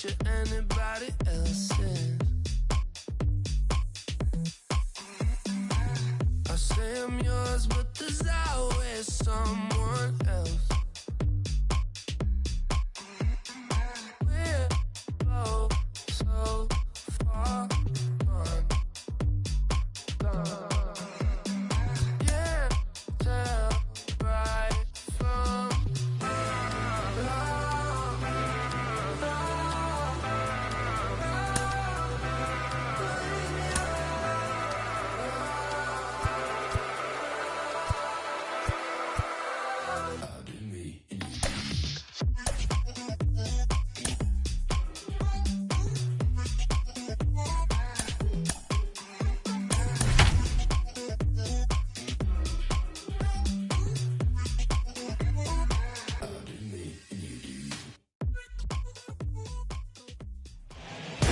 you anybody else's. I say I'm yours, but there's always someone else. We're both so far gone. Yeah, tell right from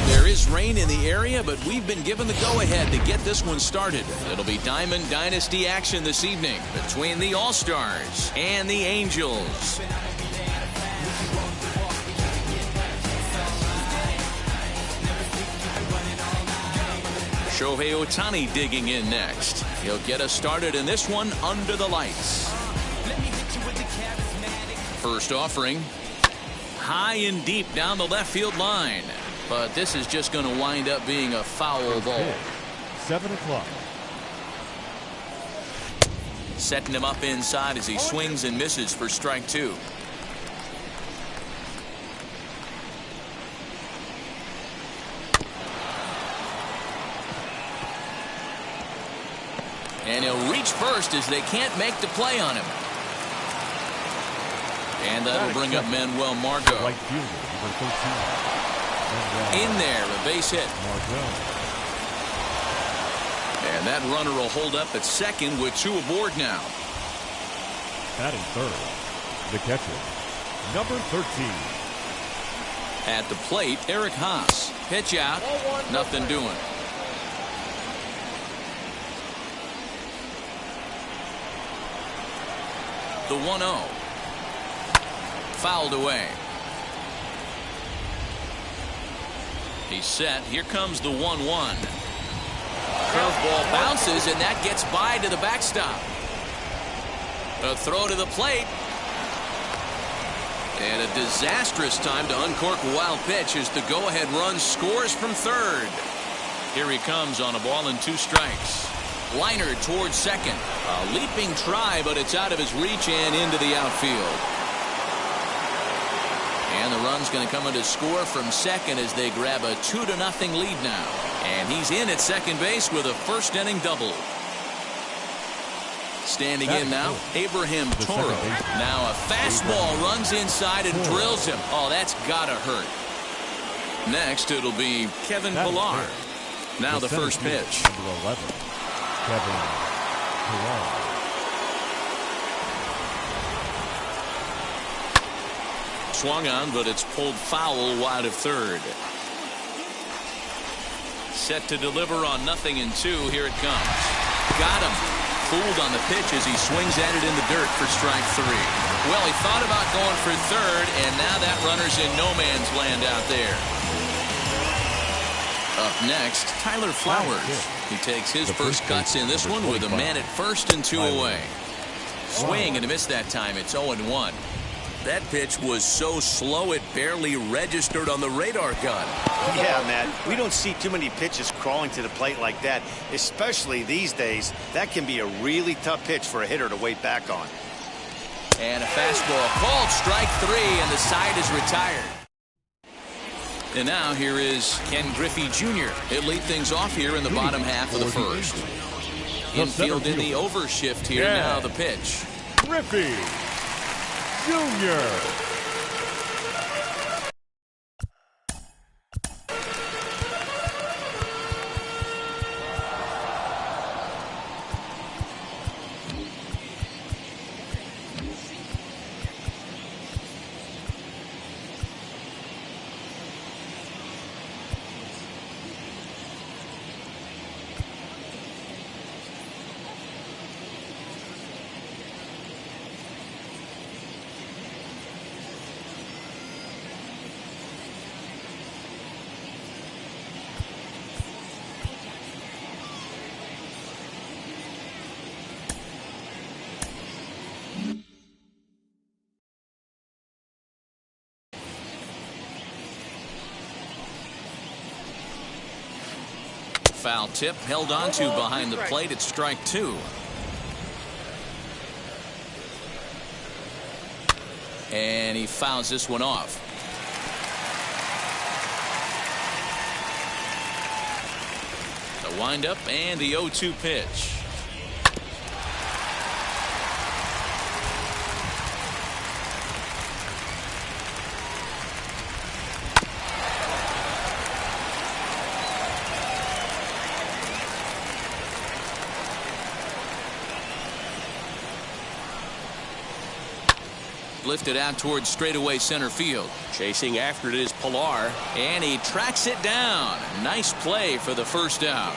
There is rain in the area, but we've been given the go-ahead to get this one started. It'll be Diamond Dynasty action this evening between the All-Stars and the Angels. Shohei Ohtani digging in next. He'll get us started in this one under the lights. First offering. High and deep down the left field line. But this is just going to wind up being a foul ball. 7 o'clock. Setting him up inside as he swings and misses for strike 2. And he'll reach first as they can't make the play on him. And that'll bring up Manuel Margot. Right fielder, number 13. In there, a base hit. And that runner will hold up at second with 2 aboard now. Batting third, the catcher, number 13. At the plate, Eric Haas. Pitch out, nothing doing. The 1-0. Fouled away. He's set. Here comes the 1-1. Curveball bounces, and that gets by to the backstop. A throw to the plate. And a disastrous time to uncork a wild pitch as the go-ahead run scores from third. Here he comes on a ball and 2 strikes. Liner towards second. A leaping try, but it's out of his reach and into the outfield. And the run's going to come in to score from second as they grab a 2-0 lead now. And he's in at second base with a first inning double. Standing in now, Abraham Toro. Now a fastball runs inside and drills him. Oh, that's got to hurt. Next, it'll be Kevin Pillar. Now the first pitch. Number 11, Kevin Pillar. Swung on, but it's pulled foul wide of third. Set to deliver on 0-2. Here it comes. Got him. Fooled on the pitch as he swings at it in the dirt for strike 3. Well, he thought about going for third, and now that runner's in no man's land out there. Up next, Tyler Flowers. He takes his first cuts in this one with a man at first and 2 away. Swing and a miss that time. It's 0-1. That pitch was so slow it barely registered on the radar gun. Yeah, Matt, we don't see too many pitches crawling to the plate like that, especially these days. That can be a really tough pitch for a hitter to wait back on. And a fastball called strike 3, and the side is retired. And now here is Ken Griffey Jr. He'll lead things off here in the bottom half of the first. Infield in the overshift here now the pitch. Griffey Jr. foul tip, held onto behind the plate at strike 2. And he fouls this one off. The windup and the 0-2 pitch. Lifted out towards straightaway center field. Chasing after it is Pilar, and he tracks it down. Nice play for the first out.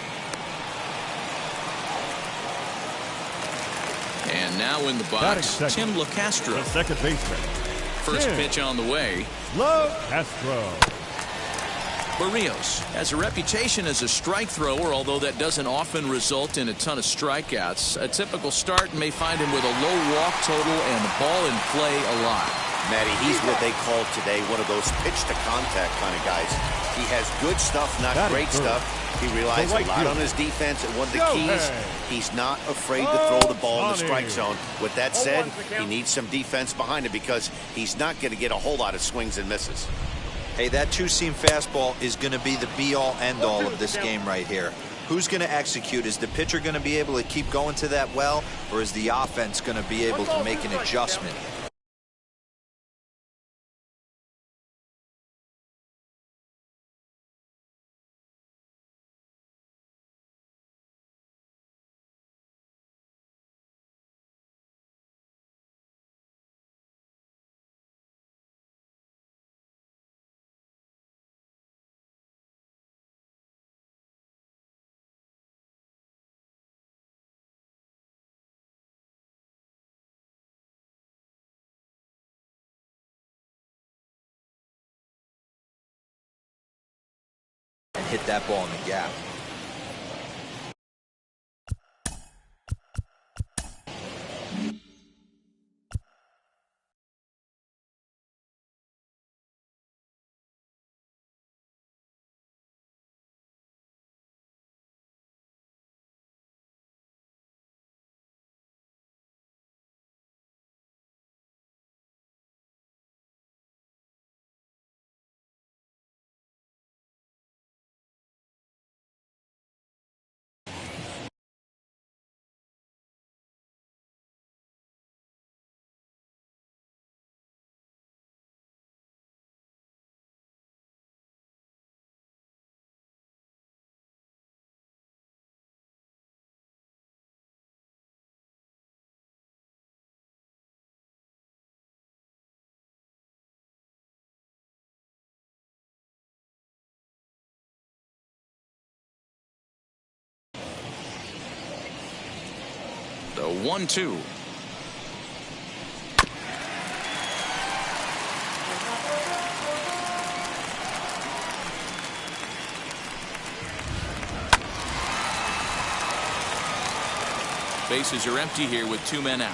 And now in the box, Tim LaCastro. The second baseman. First pitch on the way. LaCastro. Barrios has a reputation as a strike thrower, although that doesn't often result in a ton of strikeouts. A typical start may find him with a low walk total and the ball in play a lot. Matty, he's what they call today one of those pitch to contact kind of guys. He has good stuff, not great stuff. He relies a lot on his defense, and one of the keys, he's not afraid to throw the ball in the strike zone. With that said, he needs some defense behind him because he's not going to get a whole lot of swings and misses. Hey, that two-seam fastball is going to be the be-all, end-all of this game right here. Who's going to execute? Is the pitcher going to be able to keep going to that well, or is the offense going to be able to make an adjustment? And hit that ball in the gap. The 1-2. Bases are empty here with 2 men out.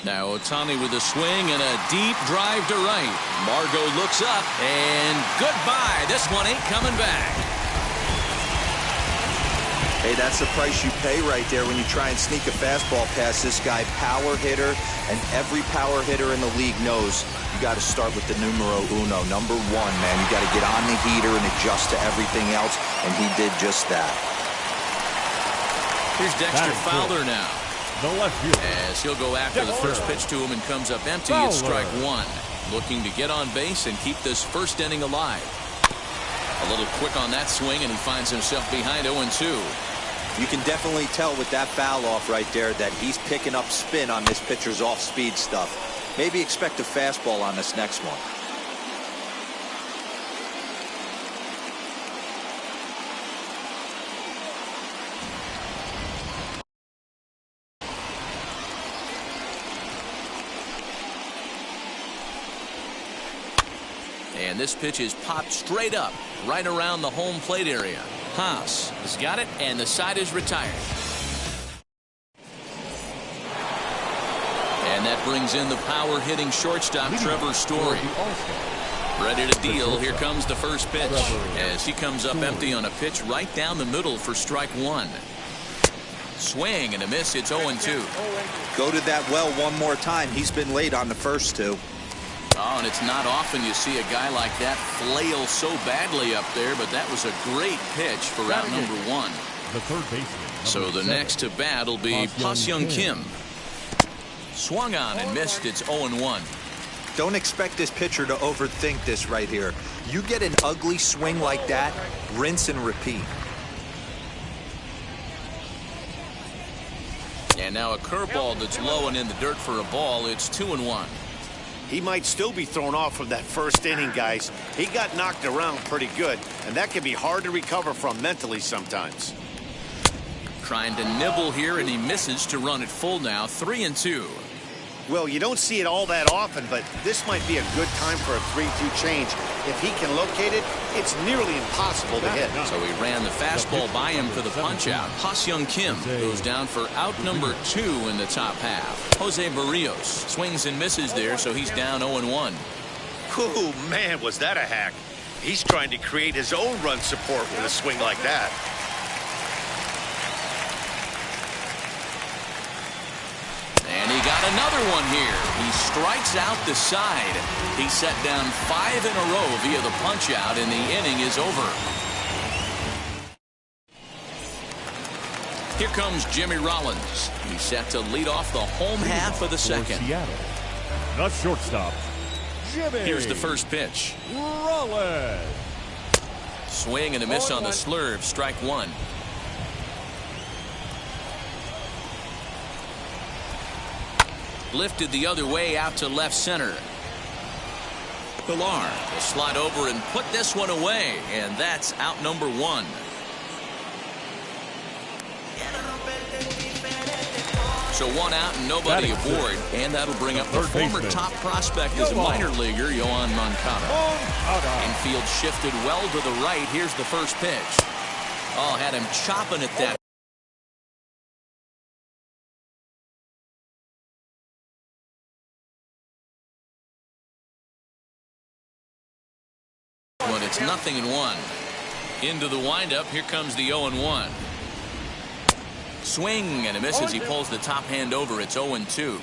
Now Ohtani with a swing and a deep drive to right. Margot looks up and goodbye. This one ain't coming back. Hey, that's the price you pay right there when you try and sneak a fastball past this guy. Power hitter, and every power hitter in the league knows you got to start with the numero uno, number 1, man. You got to get on the heater and adjust to everything else, and he did just that. Here's Dexter Fowler now. The left fielder. As he'll go after the first pitch to him and comes up empty at strike 1. Looking to get on base and keep this first inning alive. A little quick on that swing, and he finds himself behind 0-2. You can definitely tell with that foul off right there that he's picking up spin on this pitcher's off-speed stuff. Maybe expect a fastball on this next one. And this pitch is popped straight up, right around the home plate area. Haas has got it, and the side is retired. And that brings in the power-hitting shortstop, Trevor Story. Ready to deal. Here comes the first pitch as he comes up empty on a pitch right down the middle for strike one. Swing and a miss. It's 0-2. Go to that well one more time. He's been late on the first two. Oh, and it's not often you see a guy like that flail so badly up there, but that was a great pitch for route number one. The third baseman. So the next to bat will be Pa-Seung Kim. Swung on and missed. It's 0-1. Don't expect this pitcher to overthink this right here. You get an ugly swing like that, rinse and repeat. And now a curveball that's low and in the dirt for a ball. It's 2-1. He might still be thrown off from that first inning, guys. He got knocked around pretty good, and that can be hard to recover from mentally sometimes. Trying to nibble here, and he misses to run it full now. 3-2. Well, you don't see it all that often, but this might be a good time for a 3-2 change. If he can locate it, it's nearly impossible to hit. So he ran the fastball by him for the punch-out. Pa-Seung Kim goes down for out number 2 in the top half. Jose Barrios swings and misses there, so he's down 0-1. Oh, man, was that a hack. He's trying to create his own run support with a swing like that. And he got another one here. He strikes out the side. He set down 5 in a row via the punch-out, and the inning is over. Here comes Jimmy Rollins. He's set to lead off the home half of the second. Seattle. The shortstop, Jimmy. Here's the first pitch. Rollins. Swing and a miss on the slurve. Strike one. Lifted the other way out to left center. Pilar will slide over and put this one away, and that's out number 1. So 1 out and nobody aboard, and that'll bring up the former top prospect as a minor leaguer, Yoan Moncada. Infield shifted well to the right. Here's the first pitch. Oh, had him chopping at that. When it's 0-1. Into the windup, here comes the 0-1. Swing and a miss as he pulls the top hand over. It's 0-2.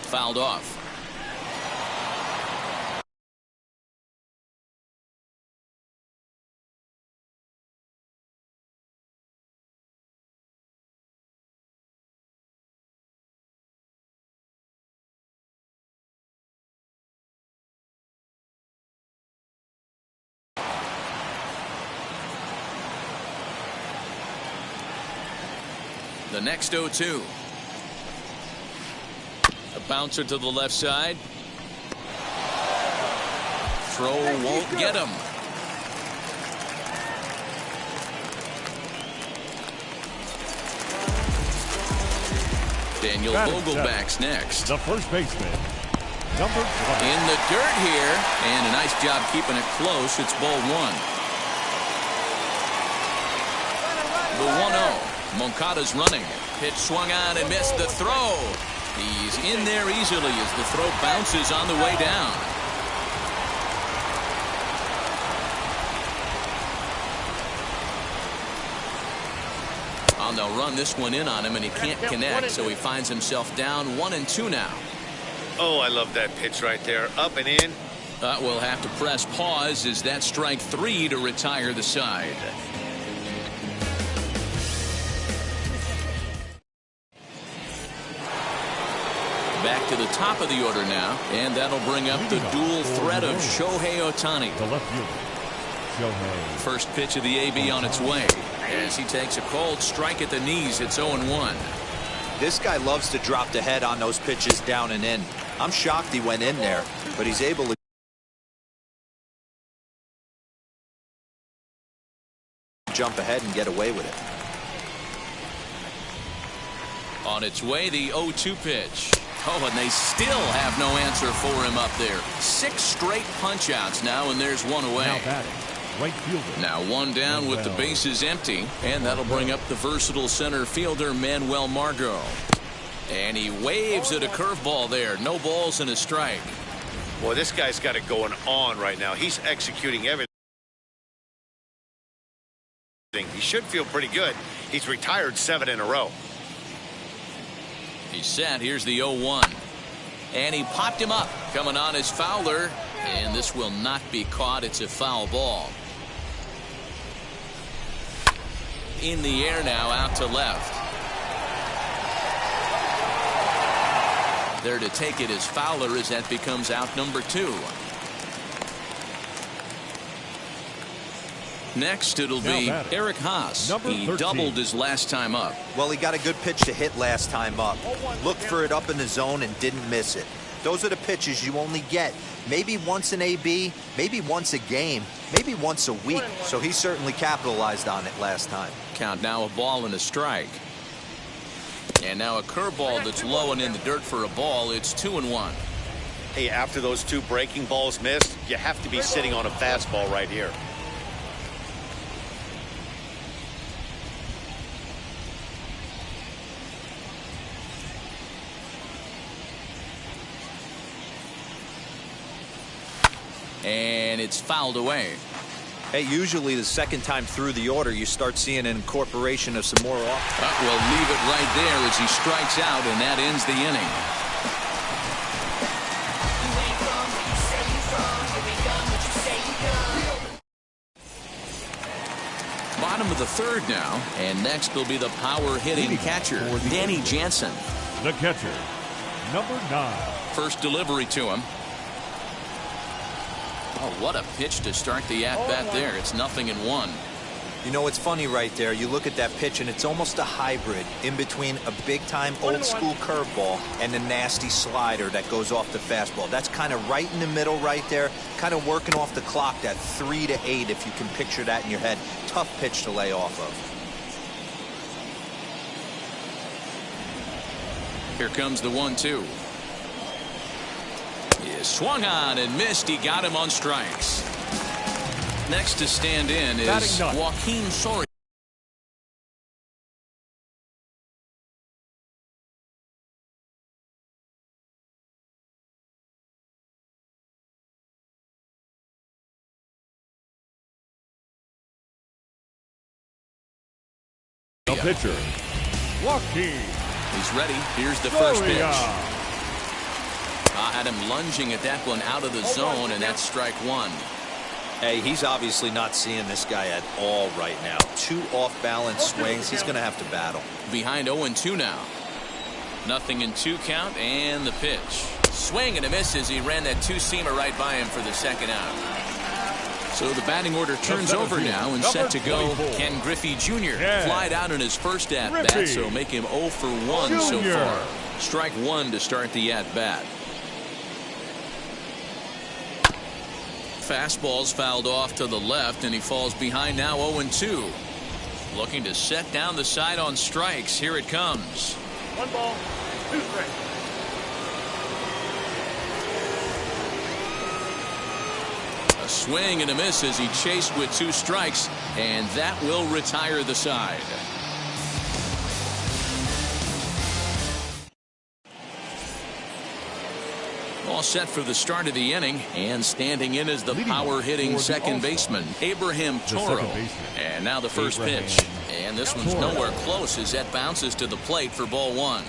Fouled off. The next 0-2. A bouncer to the left side. Throw won't get him. Daniel Vogelback's next. The first baseman, number 20. In the dirt here, and a nice job keeping it close. It's ball 1. The 1-0. Moncada's running. Pitch swung on and missed the throw. He's in there easily as the throw bounces on the way down. Oh, they'll run this one in on him, and he can't connect, so he finds himself down 1-2 now. Oh, I love that pitch right there. Up and in. We'll have to press pause as that's strike 3 to retire the side. Back to the top of the order now, and that'll bring up the dual threat of Shohei Ohtani. The left fielder, Shohei. First pitch of the AB on its way as he takes a cold strike at the knees. It's 0-1. This guy loves to drop the head on those pitches down and in. I'm shocked he went in there, but he's able to jump ahead and get away with it. On its way, the 0-2 pitch. Oh, and they still have no answer for him up there. 6 straight punch-outs now, and there's one away. Now batting, right fielder. Now 1 down with the bases empty, and that'll bring up the versatile center fielder, Manuel Margot. And he waves at a curveball there. No balls and a strike. Boy, this guy's got it going on right now. He's executing everything. He should feel pretty good. He's retired 7 in a row. He's set. Here's the 0-1. And he popped him up. Coming on as Fowler. And this will not be caught. It's a foul ball. In the air now, out to left. There to take it is Fowler as that becomes out number 2. Next, it'll be Eric Haas. He doubled his last time up. Well, he got a good pitch to hit last time up. Looked for it up in the zone and didn't miss it. Those are the pitches you only get maybe once in AB, maybe once a game, maybe once a week. So he certainly capitalized on it last time. Count now a ball and a strike. And now a curveball that's low and in the dirt for a ball. It's 2-1. Hey, after those 2 breaking balls missed, you have to be sitting on a fastball right here. And it's fouled away. Hey, usually the second time through the order, you start seeing an incorporation of some more off. We'll leave it right there as he strikes out, and that ends the inning. Bottom of the 3rd now, and next will be the power hitting catcher, Danny Jansen. The catcher, number 9. First delivery to him. Oh, what a pitch to start the at-bat there. It's 0-1. You know, it's funny right there. You look at that pitch, and it's almost a hybrid in between a big-time old-school curveball and a nasty slider that goes off the fastball. That's kind of right in the middle right there, kind of working off the clock, that 3 to 8, if you can picture that in your head. Tough pitch to lay off of. Here comes the 1-2. He swung on and missed. He got him on strikes. Next to stand in is Joaquin Soria. The pitcher, Joaquin. He's ready. Here's the first pitch. Had him lunging at that one out of the zone, and that's strike 1. Hey, he's obviously not seeing this guy at all right now. 2 off-balance swings. He's going to have to battle. Behind 0-2 now. 0-2 count, and the pitch. Swing and a miss as he ran that 2-seamer right by him for the second out. So the batting order turns over now and set to go. Ken Griffey Jr. flied out in his first at-bat, so make him 0 for 1 so far. Strike 1 to start the at-bat. Fastball's fouled off to the left, and he falls behind now 0-2. Looking to set down the side on strikes. Here it comes. 1 ball, 2 strikes. A swing and a miss as he chased with 2 strikes, and that will retire the side. All set for the start of the inning, and standing in is the power-hitting second baseman, Abraham Toro. And now the first pitch. And this one's nowhere close as that bounces to the plate for ball 1.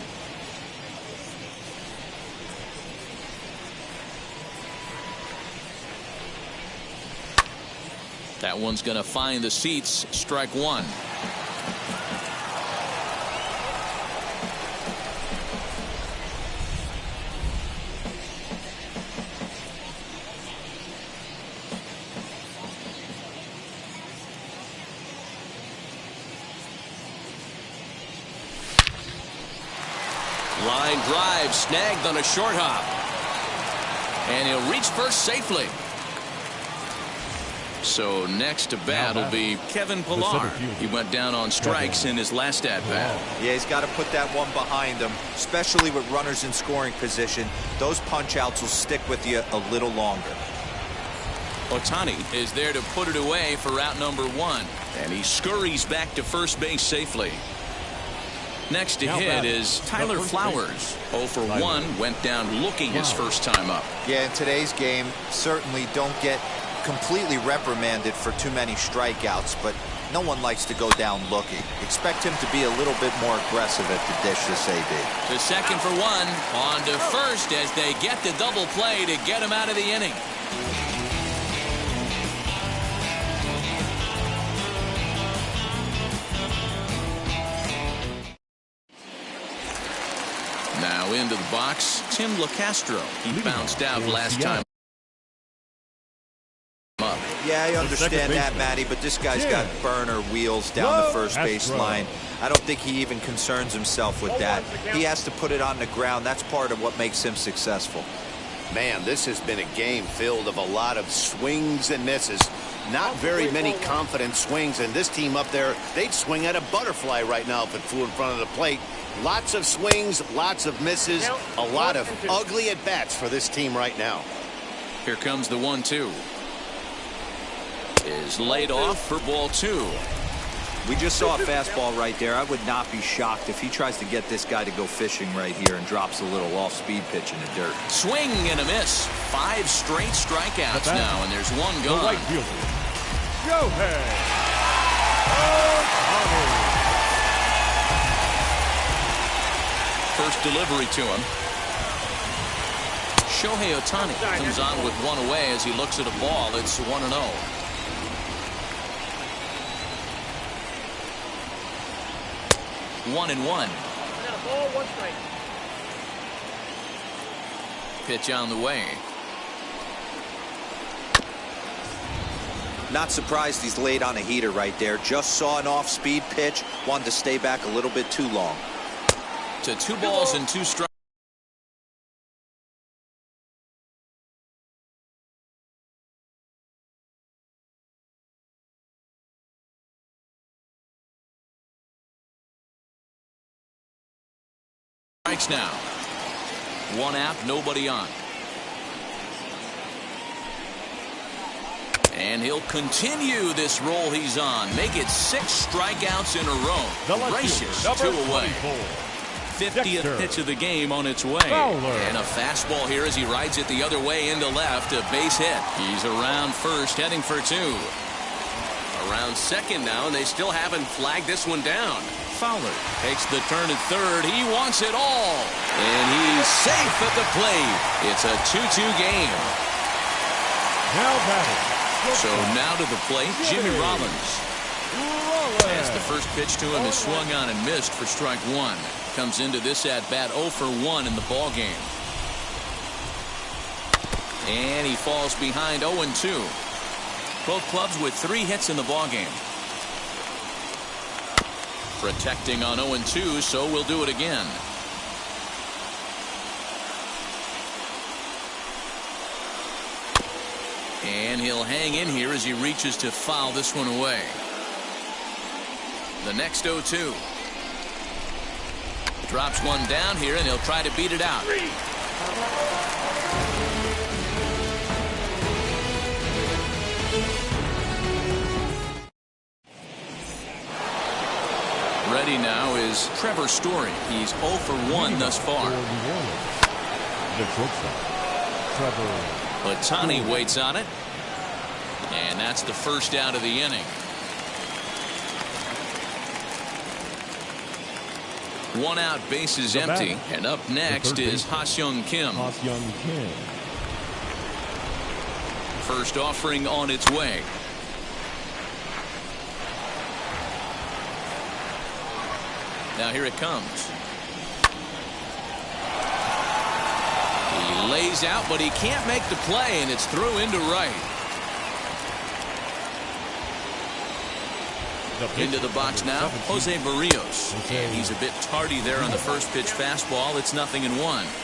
That one's going to find the seats. Strike 1. Line drive snagged on a short hop. And he'll reach first safely. So next to bat will be Kevin Pillar. He went down on strikes in his last at bat. Yeah, he's got to put that one behind him, especially with runners in scoring position. Those punch outs will stick with you a little longer. Ohtani is there to put it away for out number 1. And he scurries back to first base safely. Next to hit is Tyler Flowers. 0 for 1, went down looking his first time up. Yeah, in today's game, certainly don't get completely reprimanded for too many strikeouts, but no one likes to go down looking. Expect him to be a little bit more aggressive at the dish this AB. To second for 1, on to first as they get the double play to get him out of the inning. Now into the box, Tim LeCastro. He bounced out last time up. Yeah, I understand that, Matty, but this guy's got burner wheels down the first base line. I don't think he even concerns himself with that. He has to put it on the ground. That's part of what makes him successful. Man, this has been a game filled of a lot of swings and misses. Not very many confident swings, and this team up there, they'd swing at a butterfly right now if it flew in front of the plate. Lots of swings, lots of misses, a lot of ugly at-bats for this team right now. Here comes the 1-2. Is laid off for ball 2. We just saw a fastball right there. I would not be shocked if he tries to get this guy to go fishing right here and drops a little off-speed pitch in the dirt. Swing and a miss. 5 straight strikeouts now, and there's 1 gone. The right fielder, Shohei Ohtani. First delivery to him. Shohei Ohtani comes on with 1 away as he looks at a ball. It's 1-0. One and 1. Ball, 1 strike. Pitch on the way. Not surprised he's laid on a heater right there. Just saw an off-speed pitch. Wanted to stay back a little bit too long. To 2 balls and 2 strikes. Now 1 out, nobody on, and he'll continue this roll he's on. Make it 6 strikeouts in a row. Gracious, 2 away. 50th pitch of the game on its way, and a fastball here as he rides it the other way into left. A base hit. He's around first, heading for 2. Around second now, and they still haven't flagged this one down. Fowler takes the turn at third. He wants it all. And he's safe at the plate. It's a 2-2 game. Now batting. So now to the plate, Jimmy Rollins. As the first pitch to him is swung on and missed for strike 1. Comes into this at-bat 0 for 1 in the ball game. And he falls behind 0-2. Both clubs with 3 hits in the ball game. Protecting on 0-2, so we'll do it again. And he'll hang in here as he reaches to foul this one away. The next 0-2. Drops one down here, and he'll try to beat it out. Ready now is Trevor Story. He's 0 for 1 thus far. The shortstop, Trevor Ohtani waits on it. And that's the first out of the inning. 1 out, base is empty. And up next is Ha-Seong Kim. First offering on its way. Now here it comes. He lays out, but he can't make the play, and it's through into right. Into the box now, Jose Barrios. And he's a bit tardy there on the first pitch fastball. It's 0-1.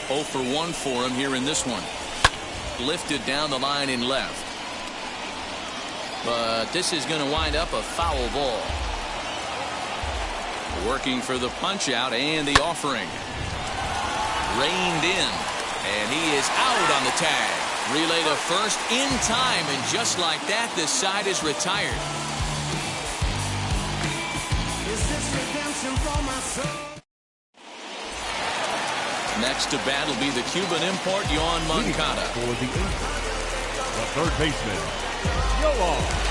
0 for 1 for him here in this one. Lifted down the line in left. But this is going to wind up a foul ball. Working for the punch out and the offering. Reined in. And he is out on the tag. Relay to first in time, and just like that, this side is retired. Is this redemption for my soul? Next to bat will be the Cuban import, Yoan Moncada. For the Angels, the third baseman, Yoan.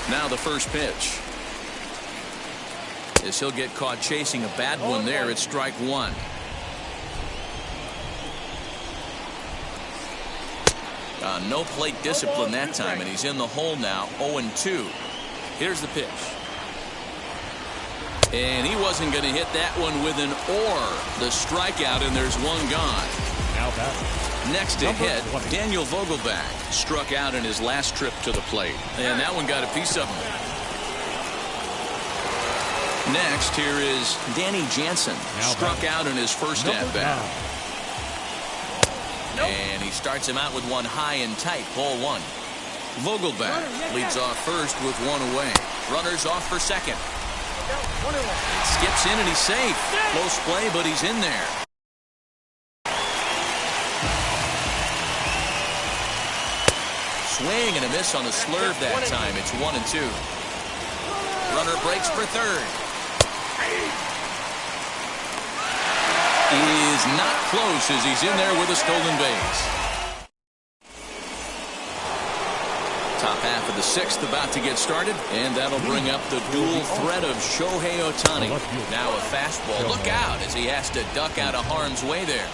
Now the first pitch. As he'll get caught chasing a bad one there, it's strike one. No plate discipline that time, and he's in the hole now, 0-2. Here's the pitch. And he wasn't going to hit that one with an or. The strikeout, and there's one gone. Now batting. Next to hit, Daniel Vogelbach struck out in his last trip to the plate, and that one got a piece of him. Next, here is Danny Jansen, struck out in his first at-bat. And he starts him out with one high and tight, ball one. Vogelbach leads off first with one away. Runners off for second. Skips in and he's safe. Close play, but he's in there. Swing and a miss on the slurve that time. It's 1-2. Runner breaks for third. Is not close as he's in there with a stolen base. Top half of the sixth about to get started, and that'll bring up the dual threat of Shohei Ohtani. Now a fastball. Look out as he has to duck out of harm's way there.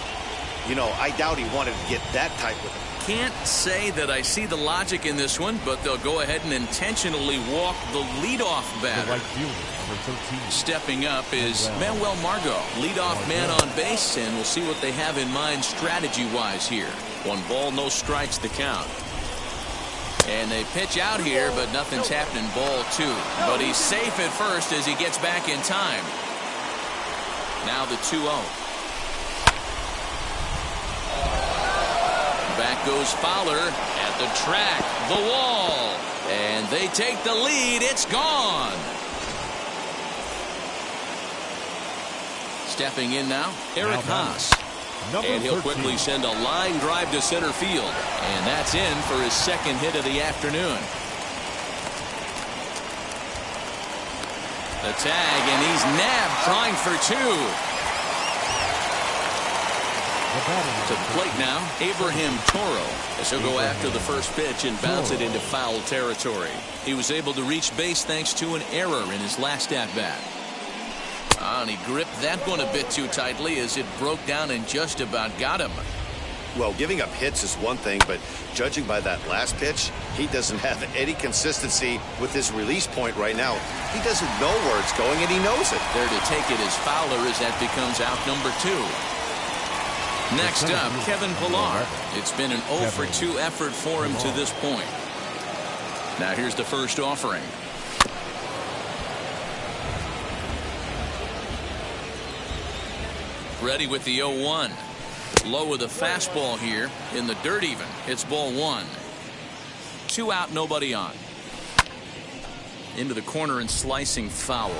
You know, I doubt he wanted to get that type of. Can't say that I see the logic in this one, but they'll go ahead and intentionally walk the leadoff batter. Stepping up is Manuel Margot, leadoff man on base, and we'll see what they have in mind strategy-wise here. 1 ball, no strikes the count. And they pitch out here, but nothing's happening. Ball 2. But he's safe at first as he gets back in time. Now the 2-0. Back goes Fowler at the track, the wall, and they take the lead. It's gone. Stepping in now, Eric Haas. And he'll quickly send a line drive to center field. And that's in for his second hit of the afternoon. The tag, and he's nabbed trying for 2. To the plate now, Abraham Toro, as he'll go after the first pitch and bounce it into foul territory. He was able to reach base thanks to an error in his last at-bat. And he gripped that one a bit too tightly as it broke down and just about got him. Well, giving up hits is one thing, but judging by that last pitch, he doesn't have any consistency with his release point right now. He doesn't know where it's going, and he knows it. There to take it is Fowler as that becomes out number 2. Next up, Kevin Pillar. It's been an 0-for-2 effort for him to this point. Now here's the first offering. Ready with the 0-1. Low with a fastball here in the dirt even. It's ball 1. 2 out, nobody on. into the corner and slicing foul.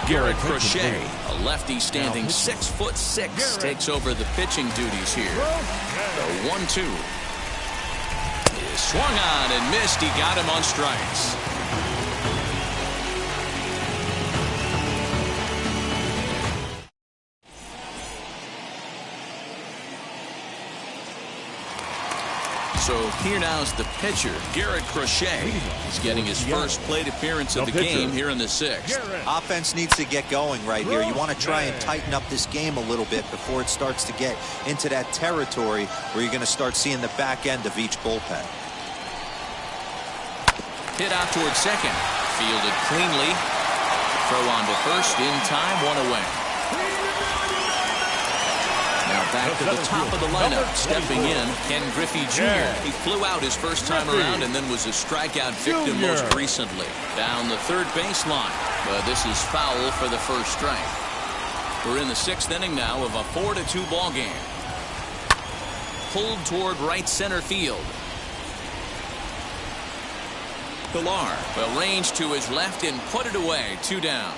Garrett Crochet, a lefty standing 6'6", takes over the pitching duties here. The 1-2 is swung on and missed. He got him on strikes. So here now is the pitcher, Garrett Crochet. He's getting his first plate appearance of the game here in the 6th. Offense needs to get going right here. You want to try and tighten up this game a little bit before it starts to get into that territory where you're going to start seeing the back end of each bullpen. Hit out towards second. Fielded cleanly. Throw on to first in time, 1 away. Now back to the top of the lineup. Stepping in, Ken Griffey Jr. He flew out his first time around and then was a strikeout victim most recently. Down the third baseline. But this is foul for the first strike. We're in the 6th inning now of a 4-2 ball game. Pulled toward right center field. Pilar will range to his left and put it away. 2 down.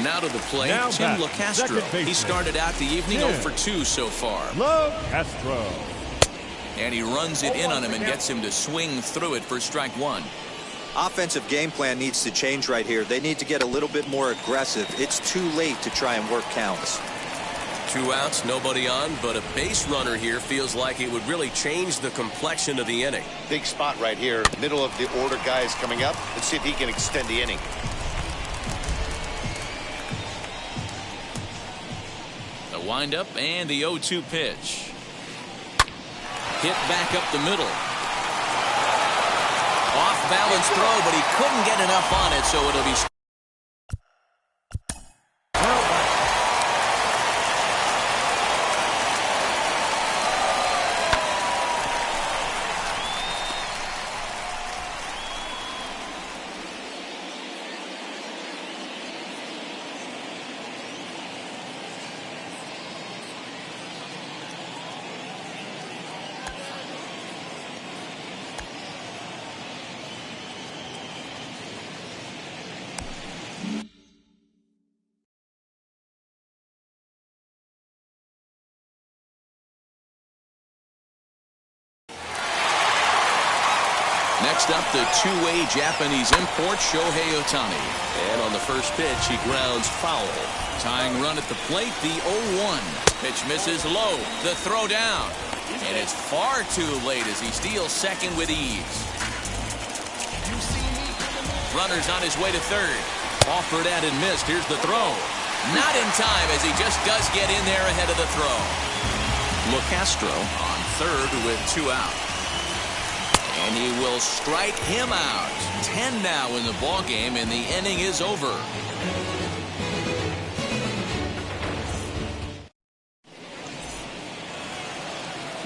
Now to the plate, Tim LaCastro. He started out the evening 0 for 2 so far. LaCastro. And he runs it in on him and gets him to swing through it for strike 1. Offensive game plan needs to change right here. They need to get a little bit more aggressive. It's too late to try and work counts. 2 outs, nobody on, but a base runner here feels like it would really change the complexion of the inning. Big spot right here. Middle of the order guys coming up. Let's see if he can extend the inning. The windup and the 0-2 pitch. Hit back up the middle. Off balance throw, but he couldn't get enough on it, so it'll be. Next up, the two-way Japanese import, Shohei Ohtani. And on the first pitch, he grounds foul. Tying run at the plate, the 0-1. Pitch misses low. The throw down. And it's far too late as he steals second with ease. Runner's on his way to third. Offered at and missed. Here's the throw. Not in time as he just does get in there ahead of the throw. LaCastro on third with 2 out. And he will strike him out. 10 now in the ball game, and the inning is over.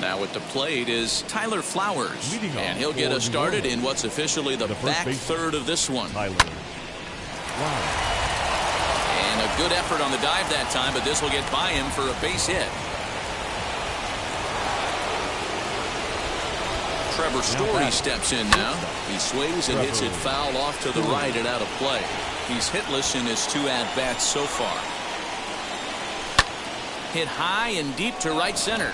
Now at the plate is Tyler Flowers, and he'll get us started in what's officially the back third of this one. And a good effort on the dive that time, but this will get by him for a base hit. Trevor Story steps in now. He swings and hits it foul off to the right and out of play. He's hitless in his 2 at-bats so far. Hit high and deep to right center.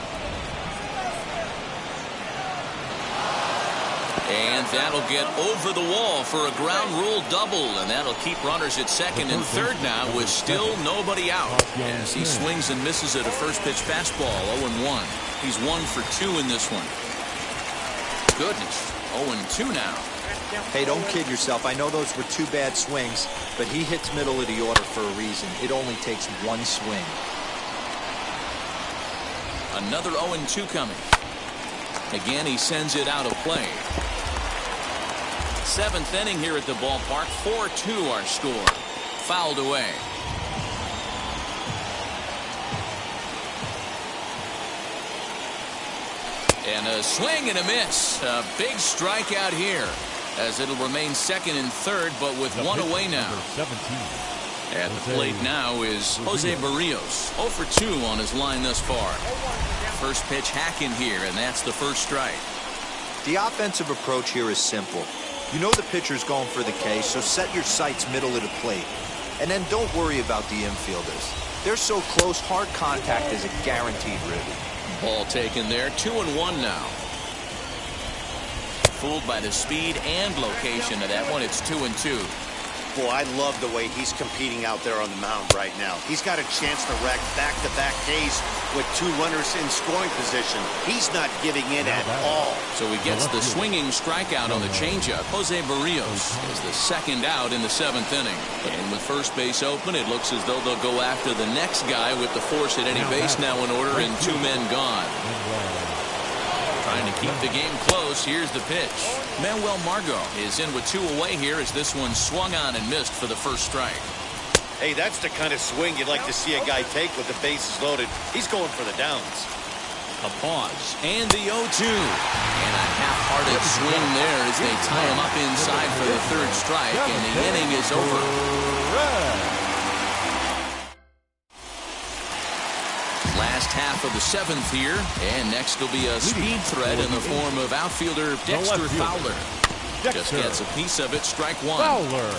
And that'll get over the wall for a ground rule double, and that'll keep runners at second and third now with still nobody out. As he swings and misses at a first pitch fastball, 0-1. He's 1 for 2 in this one. Goodness, 0-2 now. Hey, don't kid yourself. I know those were 2 bad swings, but he hits middle of the order for a reason. It only takes 1 swing. Another 0-2 coming. Again, he sends it out of play. 7th inning here at the ballpark. 4-2 our score. Fouled away. And a swing and a miss. A big strikeout here, as it'll remain second and third, but with one away now. 17. At the plate now is Jose Barrios. 0 for 2 on his line thus far. First pitch hacking here, and that's the first strike. The offensive approach here is simple. You know the pitcher's going for the K, so set your sights middle of the plate. And then don't worry about the infielders. They're so close, hard contact is a guaranteed rib. Ball taken there, 2-1 now. Fooled by the speed and location of that one. It's 2-2. Boy, I love the way he's competing out there on the mound right now. He's got a chance to rack back-to-back Ks with 2 runners in scoring position. He's not giving in at all. So he gets the swinging strikeout on the changeup. Jose Barrios is the second out in the 7th inning. And with first base open, it looks as though they'll go after the next guy with the force at any base now in order and 2 men gone. Trying to keep the game close. Here's the pitch. Manuel Margot is in with 2 away here as this one swung on and missed for the first strike. Hey, that's the kind of swing you'd like to see a guy take with the bases loaded. He's going for the downs. A pause. And the 0-2. And a half-hearted swing there as they tie him up inside for the third strike, and the inning is over. Last half of the 7th here, and next will be a speed threat in the form of outfielder Dexter Fowler. Just gets a piece of it, strike 1. Fowler.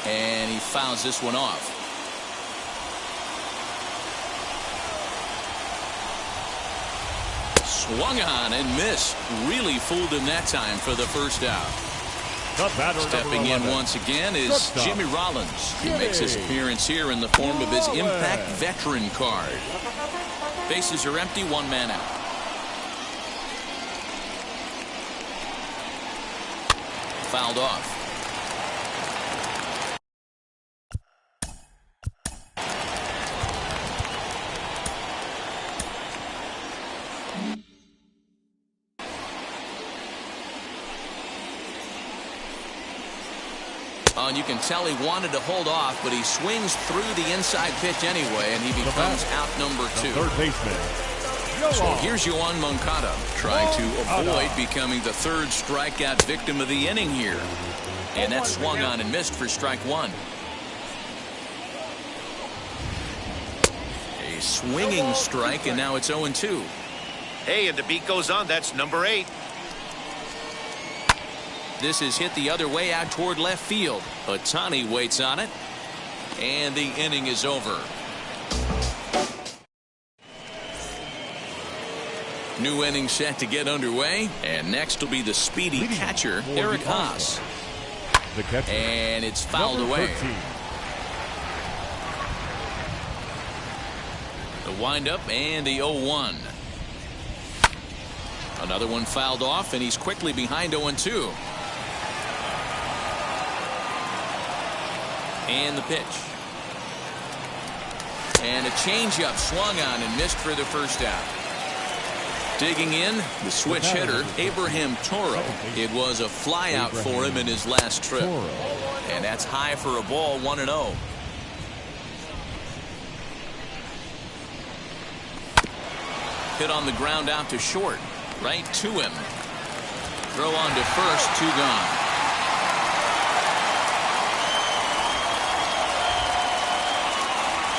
And he fouls this one off. Swung on and missed. Really fooled him that time for the first out. Stepping in once again is Jimmy Rollins. He makes his appearance here in the form of his Impact Veteran card. Bases are empty, 1 man out. Fouled off. And you can tell he wanted to hold off, but he swings through the inside pitch anyway, and he becomes out number 2. Third baseman. So here's Yoan Moncada trying to avoid becoming the third strikeout victim of the inning here. And that swung on and missed for strike 1. A swinging strike, and now it's 0-2. Hey, and the beat goes on. That's number 8. This is hit the other way out toward left field. Ohtani waits on it, and the inning is over. New inning set to get underway, and next will be the speedy catcher, Eric Haas. And it's fouled away. The windup and the 0-1. Another one fouled off, and he's quickly behind 0-2. And the pitch. And a changeup swung on and missed for the first out. Digging in, the switch hitter, Abraham Toro. It was a flyout for him in his last trip. And that's high for a ball, 1-0. Hit on the ground out to short. Right to him. Throw on to first, 2 gone.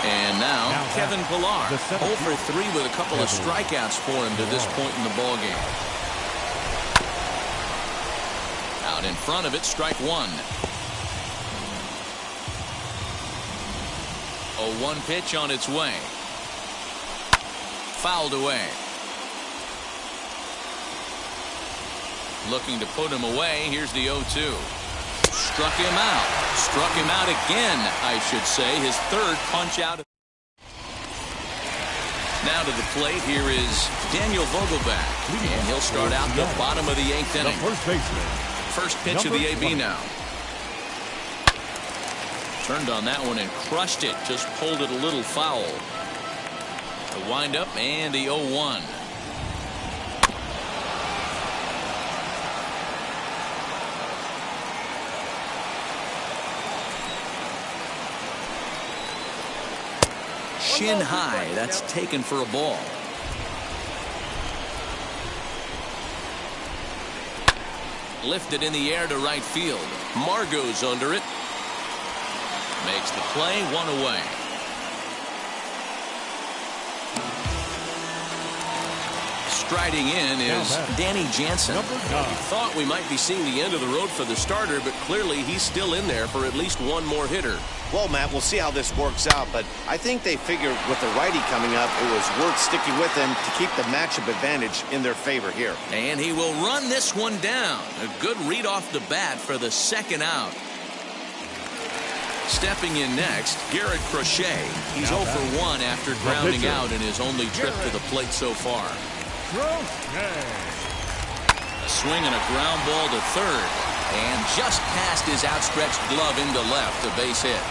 And now Kevin Pillar, 0 for 3 with a couple of strikeouts for him to this point in the ballgame. Out in front of it, strike 1. 0-1 pitch on its way. Fouled away. Looking to put him away. Here's the 0-2. Struck him out. Struck him out again, I should say. His third punch out. Now to the plate, here is Daniel Vogelbach. And he'll start out the bottom of the 8th inning. First baseman. First pitch of the AB now. Turned on that one and crushed it. Just pulled it a little foul. The windup and the 0-1. chin high. That's taken for a ball. Lifted in the air to right field. Margot's under it. Makes the play, 1 away. Striding in is Danny Jansen. We thought we might be seeing the end of the road for the starter, but clearly he's still in there for at least one more hitter. Well, Matt, we'll see how this works out, but I think they figured with the righty coming up, it was worth sticking with him to keep the matchup advantage in their favor here. And he will run this one down. A good read off the bat for the second out. Stepping in next, Garrett Crochet. He's 0 for 1 after grounding out in his only trip to the plate so far. A swing and a ground ball to third. And just past his outstretched glove into left, a base hit.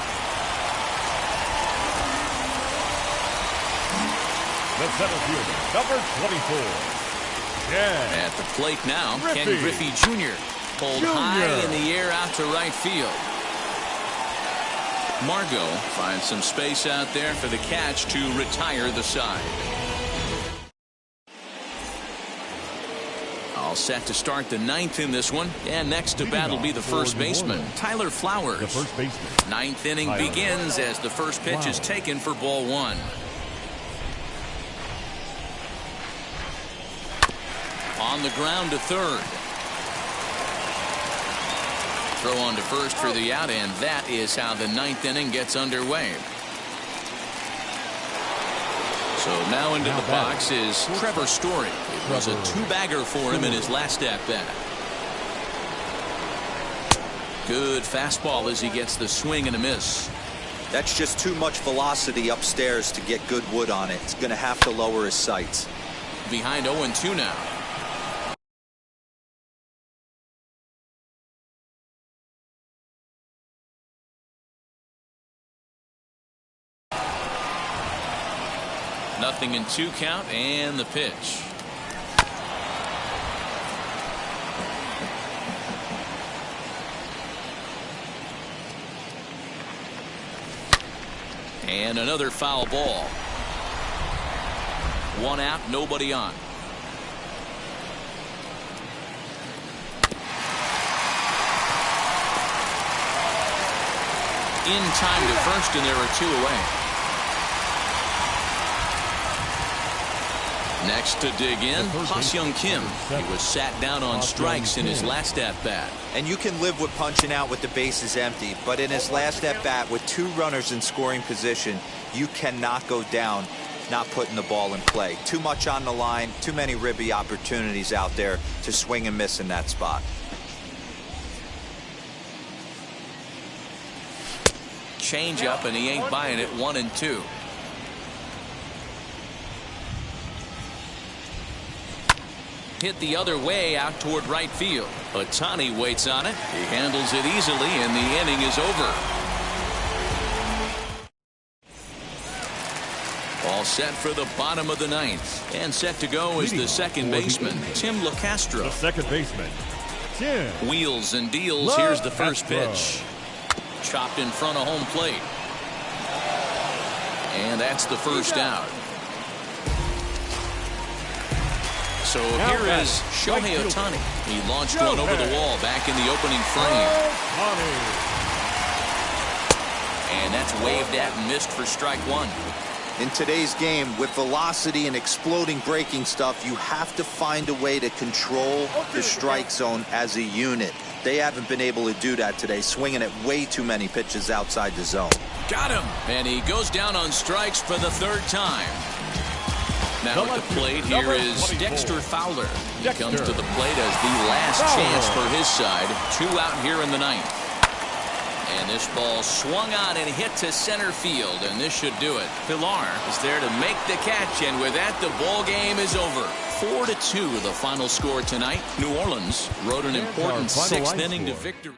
The center fielder, number 24. At the plate now, Ken Griffey Jr. Pulled high in the air out to right field. Margot finds some space out there for the catch to retire the side. All set to start the 9th in this one. And next to bat will be the first baseman, Tyler Flowers. The first baseman. 9th inning begins as the first pitch is taken for ball 1. On the ground to third. Throw on to first for the out, and that is how the 9th inning gets underway. So now into the box is Trevor Story. It was a 2-bagger for him in his last at-bat. Good fastball as he gets the swing and a miss. That's just too much velocity upstairs to get good wood on it. It's going to have to lower his sights. Behind 0-2 now. Nothing in 2 count, and the pitch. And another foul ball. 1 out, nobody on. In time to first, and there are 2 away. Next to dig in, Ha-Seong Kim. He was sat down on strikes in his last at-bat. And you can live with punching out with the bases empty, but in his last at-bat with 2 runners in scoring position, you cannot go down not putting the ball in play. Too much on the line, too many ribby opportunities out there to swing and miss in that spot. Change up, and he ain't buying it. 1-2. Hit the other way out toward right field. Ohtani waits on it. He handles it easily, and the inning is over. All set for the bottom of the 9th. And set to go is the second baseman, Tim LaCastro. The second baseman, Tim. Wheels and deals. Here's the first pitch. Chopped in front of home plate. And that's the first out. So here is Shohei Ohtani. He launched one over the wall back in the opening frame. And that's waved at and missed for strike 1. In today's game, with velocity and exploding breaking stuff, you have to find a way to control the strike zone as a unit. They haven't been able to do that today, swinging at way too many pitches outside the zone. Got him. And he goes down on strikes for the 3rd time. Now at the plate, here is Dexter Fowler. He comes to the plate as the last chance for his side. 2 out here in the 9th. And this ball swung on and hit to center field, and this should do it. Pilar is there to make the catch, and with that, the ball game is over. 4-2, the final score tonight. New Orleans wrote an important 6th inning to victory.